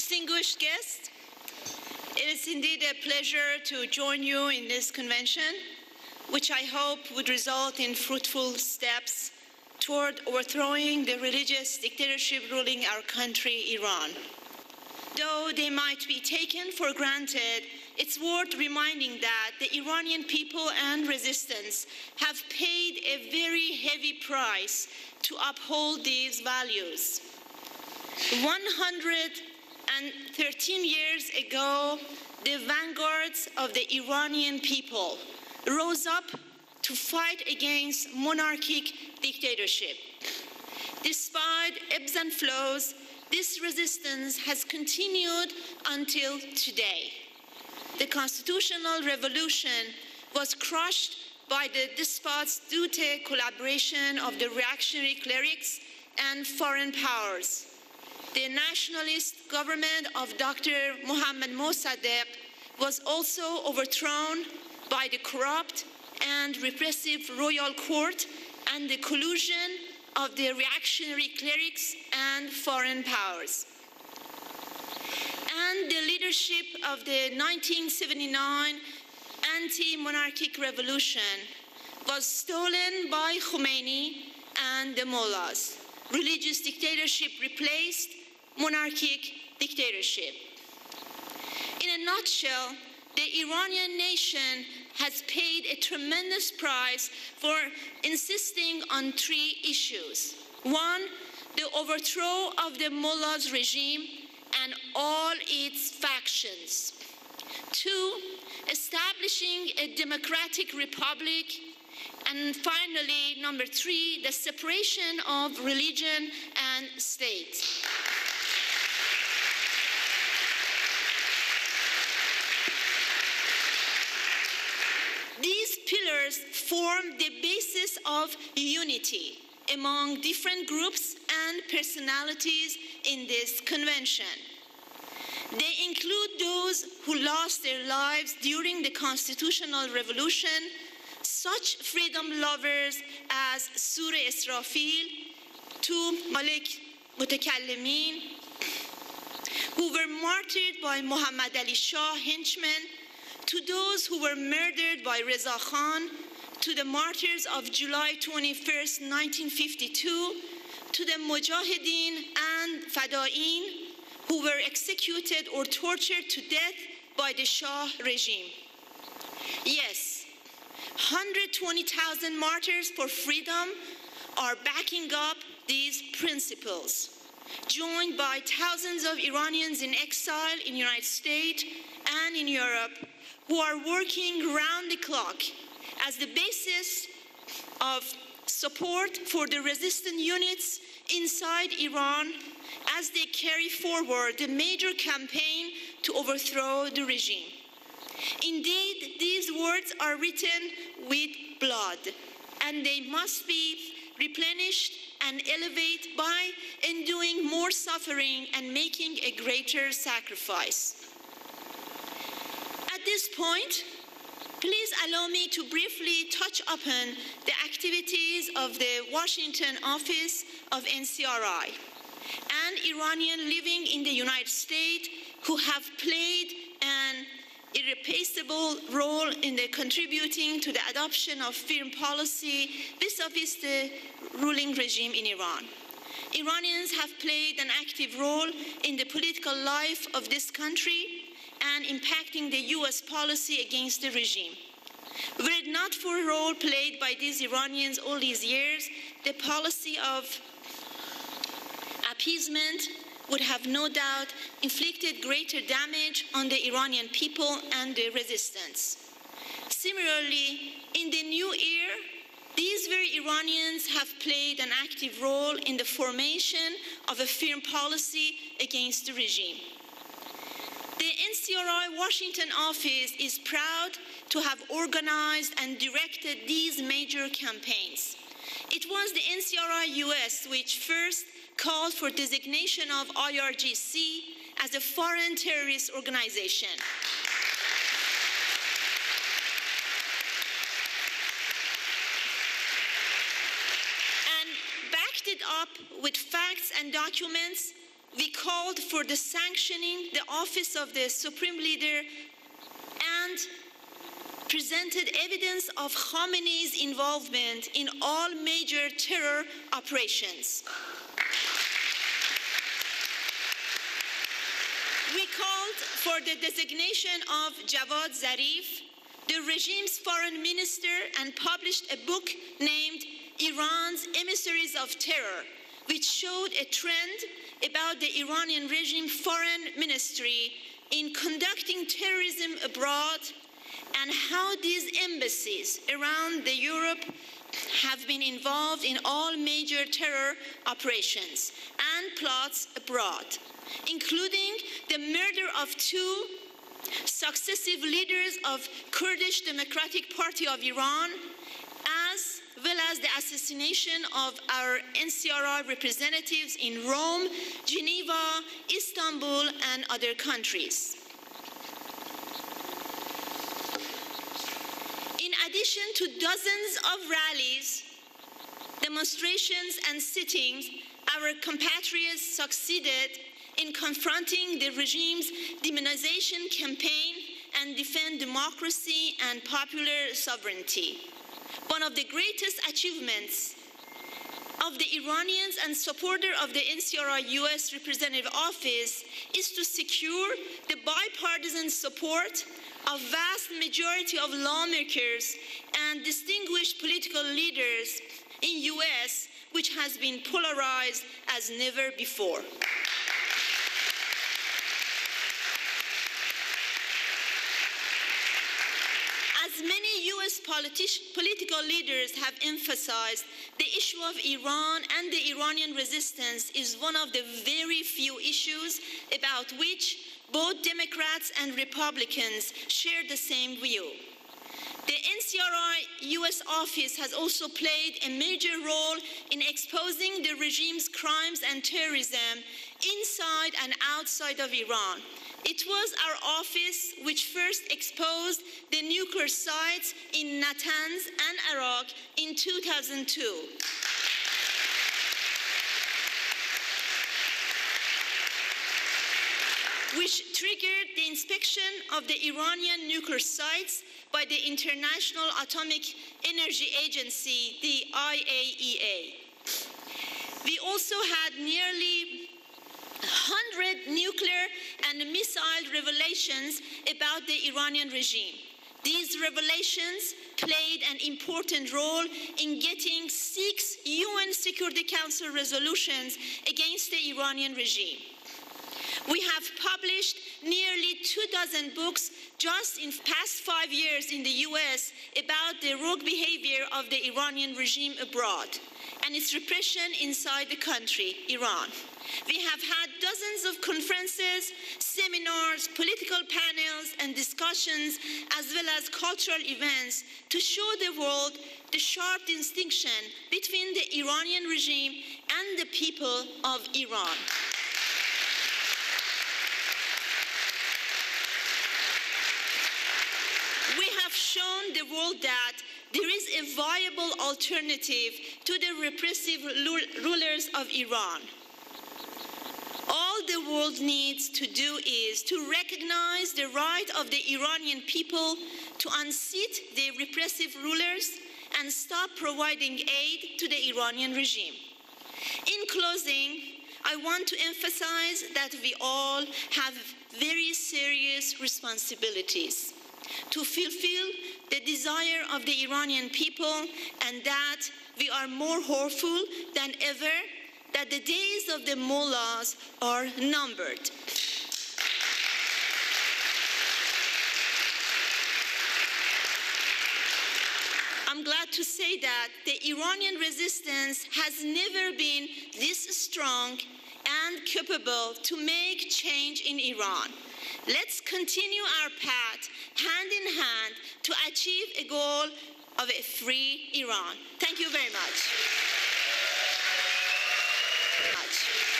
Distinguished guests, it is indeed a pleasure to join you in this convention, which I hope would result in fruitful steps toward overthrowing the religious dictatorship ruling our country, Iran. Though they might be taken for granted, it's worth reminding that the Iranian people and resistance have paid a very heavy price to uphold these values. 113 years ago, the vanguards of the Iranian people rose up to fight against monarchic dictatorship. Despite ebbs and flows, this resistance has continued until today. The constitutional revolution was crushed by the despots due to collaboration of the reactionary clerics and foreign powers. The nationalist government of Dr. Mohammad Mossadegh was also overthrown by the corrupt and repressive royal court and the collusion of the reactionary clerics and foreign powers. And the leadership of the 1979 anti-monarchic revolution was stolen by Khomeini and the mullahs. Religious dictatorship replaced monarchic dictatorship. In a nutshell, the Iranian nation has paid a tremendous price for insisting on three issues. One, the overthrow of the mullahs regime and all its factions. Two, establishing a democratic republic. And finally, number three, the separation of religion and state. These pillars form the basis of unity among different groups and personalities in this convention. They include those who lost their lives during the constitutional revolution, such freedom lovers as Sur Israfil, to Malik Mutakallimin, who were martyred by Muhammad Ali Shah henchmen, to those who were murdered by Reza Khan, to the martyrs of July 21st, 1952, to the Mujahideen and Fadain who were executed or tortured to death by the Shah regime. Yes, 120,000 martyrs for freedom are backing up these principles, joined by thousands of Iranians in exile in the United States and in Europe who are working round the clock as the basis of support for the resistant units inside Iran as they carry forward the major campaign to overthrow the regime. Indeed, these words are written with blood, and they must be replenished and elevated by enduring more suffering and making a greater sacrifice. At this point, please allow me to briefly touch upon the activities of the Washington office of NCRI and Iranians living in the United States who have played an irreplaceable role in the contributing to the adoption of firm policy vis-a-vis the ruling regime in Iran. Iranians have played an active role in the political life of this country and impacting the US policy against the regime. Were it not for a role played by these Iranians all these years, the policy of appeasement would have no doubt inflicted greater damage on the Iranian people and the resistance. Similarly, in the new era, these very Iranians have played an active role in the formation of a firm policy against the regime. The NCRI Washington office is proud to have organized and directed these major campaigns. It was the NCRI US which first called for designation of IRGC as a foreign terrorist organization. And backed it up with facts and documents we called for the sanctioning the office of the Supreme Leader and presented evidence of Khamenei's involvement in all major terror operations. We called for the designation of Javad Zarif, the regime's foreign minister, and published a book named Iran's Emissaries of Terror, which showed a trend about the Iranian regime foreign ministry in conducting terrorism abroad and how these embassies around Europe have been involved in all major terror operations and plots abroad, including the murder of 2 successive leaders of Kurdish Democratic Party of Iran, as well as the assassination of our NCRI representatives in Rome, Geneva, Istanbul, and other countries. In addition to dozens of rallies, demonstrations, and sittings, our compatriots succeeded in confronting the regime's demonization campaign and defend democracy and popular sovereignty. One of the greatest achievements of the Iranians and supporter of the NCRI U.S. Representative Office is to secure the bipartisan support of vast majority of lawmakers and distinguished political leaders in U.S., which has been polarized as never before. As many U.S. political leaders have emphasized, the issue of Iran and the Iranian resistance is one of the very few issues about which both Democrats and Republicans share the same view. The NCRI U.S. office has also played a major role in exposing the regime's crimes and terrorism inside and outside of Iran. It was our office which first exposed the nuclear sites in Natanz and Iraq in 2002. Which triggered the inspection of the Iranian nuclear sites by the International Atomic Energy Agency, the IAEA. We also had nearly 100 nuclear and missile revelations about the Iranian regime. These revelations played an important role in getting 6 UN Security Council resolutions against the Iranian regime. We have published nearly 24 books just in the past 5 years in the US about the rogue behavior of the Iranian regime abroad and its repression inside the country, Iran. We have had dozens of conferences, seminars, political panels, and discussions, as well as cultural events to show the world the sharp distinction between the Iranian regime and the people of Iran. We have shown the world that there is a viable alternative to the repressive rulers of Iran. All the world needs to do is to recognize the right of the Iranian people to unseat the repressive rulers and stop providing aid to the Iranian regime. In closing, I want to emphasize that we all have very serious responsibilities to fulfill the desire of the Iranian people, and that we are more hopeful than ever that the days of the mullahs are numbered. I'm glad to say that the Iranian resistance has never been this strong and capable to make change in Iran. Let's continue our path hand in hand to achieve a goal of a free Iran. Thank you very much.